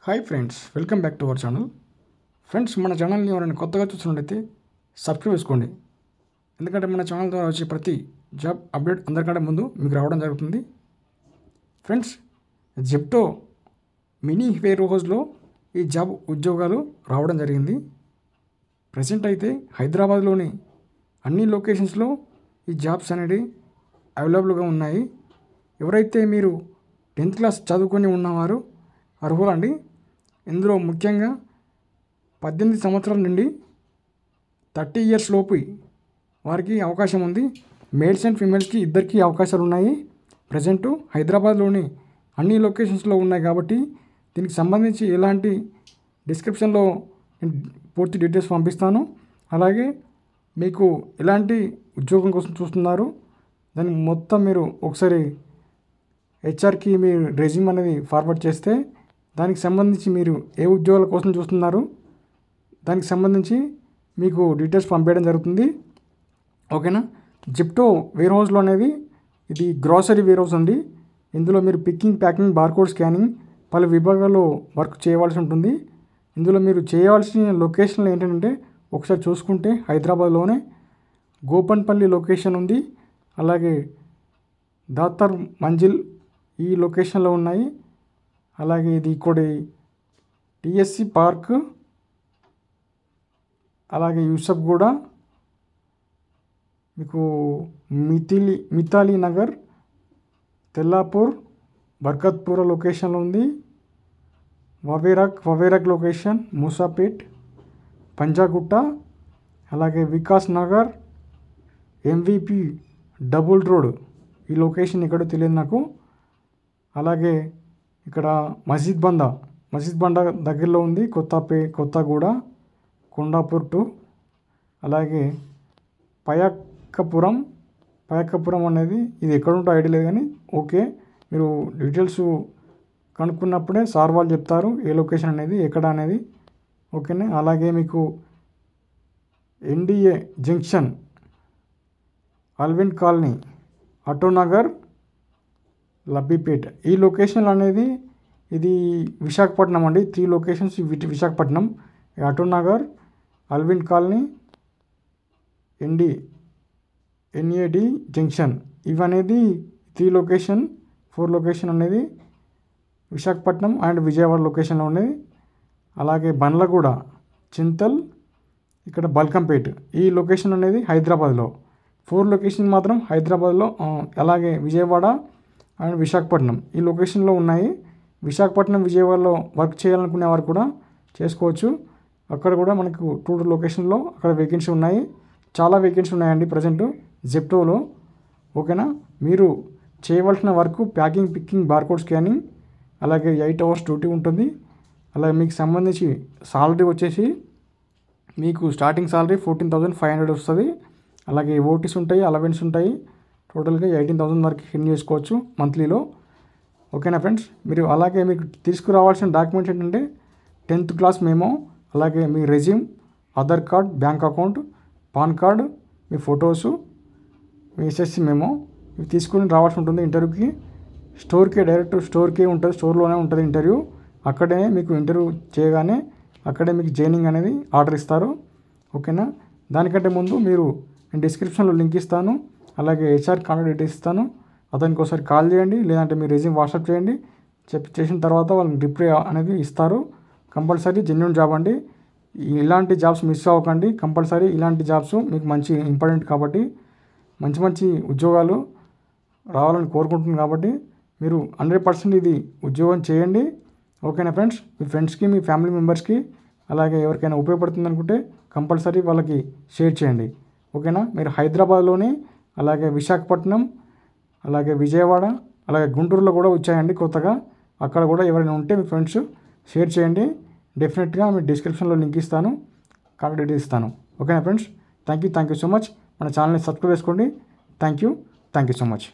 Hi friends, welcome back to our channel. Friends, మన ఛానల్ని ఎవరైనా కొత్తగా చూస్తున్నట్లయితే సబ్స్క్రైబ్ చేసుకోండి. ఎందుకంటే మన ఛానల్ ద్వారా వచ్చే ప్రతి జాబ్ అప్డేట్ అందరికంటే ముందు మీకు రావడం జరుగుతుంది. ఫ్రెండ్స్, జెప్టో మినీ వేర్ హౌస్లో ఈ జాబ్ ఉద్యోగాలు రావడం జరిగింది. ప్రజెంట్ అయితే హైదరాబాద్లోని అన్ని లొకేషన్స్లో ఈ జాబ్స్ అనేవి అవైలబుల్గా ఉన్నాయి. ఎవరైతే మీరు 10th క్లాస్ చదువుకొని ఉన్నవారు అర్హులండి. ఇందులో ముఖ్యంగా 18 సంవత్సరాల నుండి 30 ఇయర్స్ లోపు వారికి అవకాశం ఉంది. మేల్స్ అండ్ ఫీమేల్స్కి ఇద్దరికీ అవకాశాలు ఉన్నాయి. ప్రజెంటు హైదరాబాద్లోని అన్ని లొకేషన్స్లో ఉన్నాయి కాబట్టి దీనికి సంబంధించి ఎలాంటి డిస్క్రిప్షన్లో పూర్తి డీటెయిల్స్ పంపిస్తాను. అలాగే మీకు ఎలాంటి ఉద్యోగం కోసం చూస్తున్నారు దాన్ని మొత్తం మీరు ఒకసారి హెచ్ఆర్కి మీ రెజ్యూమ్ అనేది ఫార్వర్డ్ చేస్తే దానికి సంబంధించి మీరు ఏ ఉద్యోగాల కోసం చూస్తున్నారు దానికి సంబంధించి మీకు డీటెయిల్స్ పంపించడం జరుగుతుంది. ఓకేనా. జెప్టో వేర్ హౌస్లో అనేది ఇది గ్రాసరీ వేర్ హౌస్ అండి. ఇందులో మీరు పికింగ్, ప్యాకింగ్, బార్కోడ్ స్కానింగ్ పలు విభాగాల్లో వర్క్ చేయవలసి ఉంటుంది. ఇందులో మీరు చేయవలసిన లొకేషన్లు ఏంటంటే ఒకసారి చూసుకుంటే హైదరాబాద్లోనే గోపన్పల్లి లొకేషన్ ఉంది. అలాగే దాతర్ మంజిల్ ఈ లొకేషన్లో ఉన్నాయి. అలాగే ఇది ఇక్కడ టిఎస్సి పార్క్, అలాగే యూసఫ్గూడ, మీకు మితాలి నగర్, తెల్లాపూర్, బర్కత్పూర లొకేషన్లో ఉంది. వవేరాక్ లొకేషన్, మూసాపేట్, పంజాగుట్ట, అలాగే Vikas Nagar, MVP double road ఈ లొకేషన్ ఎక్కడో తెలియదు నాకు. అలాగే ఇక్కడ మసీద్ బండ దగ్గరలో ఉంది. కొత్తగూడ, కొండాపూర్ 2. అలాగే పయాక్కపురం అనేది ఇది ఎక్కడ ఉంటో ఐడియా లేదు కానీ ఓకే, మీరు డీటెయిల్స్ కనుక్కున్నప్పుడే సార్ వాళ్ళు చెప్తారు ఏ లొకేషన్ అనేది ఎక్కడ అనేది. ఓకేనా. అలాగే మీకు NDA junction, Allwyn colony, Autonagar, Labbipet ఈ లొకేషన్లు అనేది ఇది విశాఖపట్నం అండి. 3 locations Visakhapatnam, Autonagar, Allwyn colony, NAD junction ఇవనేది 3 లొకేషన్. 4 లొకేషన్ అనేది విశాఖపట్నం అండ్ విజయవాడ లొకేషన్లో ఉన్నది. అలాగే బండ్లగూడ, చింతల్, ఇక్కడ బల్కంపేట్ ఈ లొకేషన్ అనేది హైదరాబాద్లో. 4 లొకేషన్ మాత్రం హైదరాబాద్లో, అలాగే విజయవాడ అండ్ విశాఖపట్నం ఈ లొకేషన్లో ఉన్నాయి. విశాఖపట్నం, విజయవాడలో వర్క్ చేయాలనుకునే వారు కూడా చేసుకోవచ్చు. అక్కడ కూడా మనకు 2 లొకేషన్లో అక్కడ వేకెన్సీ ఉన్నాయి. చాలా వేకెన్సీ ఉన్నాయండి ప్రజెంట్ జెప్టోలో. ఓకేనా. మీరు చేయవలసిన work packing, picking, barcode scanning, అలాగే 8 hours డ్యూటీ ఉంటుంది. అలాగే మీకు సంబంధించి సాలరీ వచ్చేసి మీకు స్టార్టింగ్ సాలరీ 14,500 వస్తుంది. అలాగే ఓటీస్ ఉంటాయి, అలవెన్స్ ఉంటాయి. టోటల్గా 18,000 వరకు ఎర్న్ చేసుకోవచ్చు మంత్లీలో. ఓకేనా ఫ్రెండ్స్. మీరు అలాగే మీకు తీసుకురావాల్సిన డాక్యుమెంట్స్ ఏంటంటే 10th క్లాస్ మెమో, అలాగే మీ resume, Aadhaar card, bank account, PAN card, మీ ఫొటోసు, మీ ఎస్ఎస్సి మెమో ఇవి తీసుకుని రావాల్సి ఉంటుంది ఇంటర్వ్యూకి. డైరెక్ట్ స్టోర్కే ఉంటుంది, స్టోర్లోనే ఉంటుంది ఇంటర్వ్యూ. అక్కడే మీకు ఇంటర్వ్యూ చేయగానే అక్కడే మీకు జాయినింగ్ అనేది ఆర్డర్ ఇస్తారు. ఓకేనా. దానికంటే ముందు మీరు నేను డిస్క్రిప్షన్లో లింక్ ఇస్తాను, అలాగే హెచ్ఆర్ కాంటాక్ట్ డీటెయిల్స్ ఇస్తాను. అతనికి ఒకసారి కాల్ చేయండి, లేదంటే మీ రెజ్యూమ్ వాట్సాప్ చేయండి. చేసిన తర్వాత వాళ్ళకి రిప్లై అనేది ఇస్తారు. కంపల్సరీ జెన్యూన్ జాబ్ అండి. ఇలాంటి జాబ్స్ మిస్ అవ్వకండి. కంపల్సరీ ఇలాంటి జాబ్స్ మీకు మంచి ఇంపార్టెంట్ కాబట్టి మంచి ఉద్యోగాలు రావాలని కోరుకుంటున్నాను కాబట్టి మీరు 100% ఇది ఉద్యోగం చేయండి. ఓకేనా ఫ్రెండ్స్. మీ ఫ్రెండ్స్కి, మీ ఫ్యామిలీ మెంబర్స్కి, అలాగే ఎవరికైనా ఉపయోగపడుతుంది అనుకుంటే కంపల్సరీ వాళ్ళకి షేర్ చేయండి. ఓకేనా. మీరు హైదరాబాద్లోనే, అలాగే విశాఖపట్నం, అలాగే విజయవాడ, అలాగే గుంటూరులో కూడా వచ్చాయండి కొత్తగా. అక్కడ కూడా ఎవరైనా ఉంటే మీ ఫ్రెండ్స్ షేర్ చేయండి. డెఫినెట్గా మీ డిస్క్రిప్షన్లో లింక్ ఇస్తాను, కాంటాక్ట్ డీటెయిల్స్ ఇస్తాను. ఓకేనా friends. Thank you so much. మన ఛానల్ని సబ్స్క్రైబ్ చేసుకోండి. Thank you so much.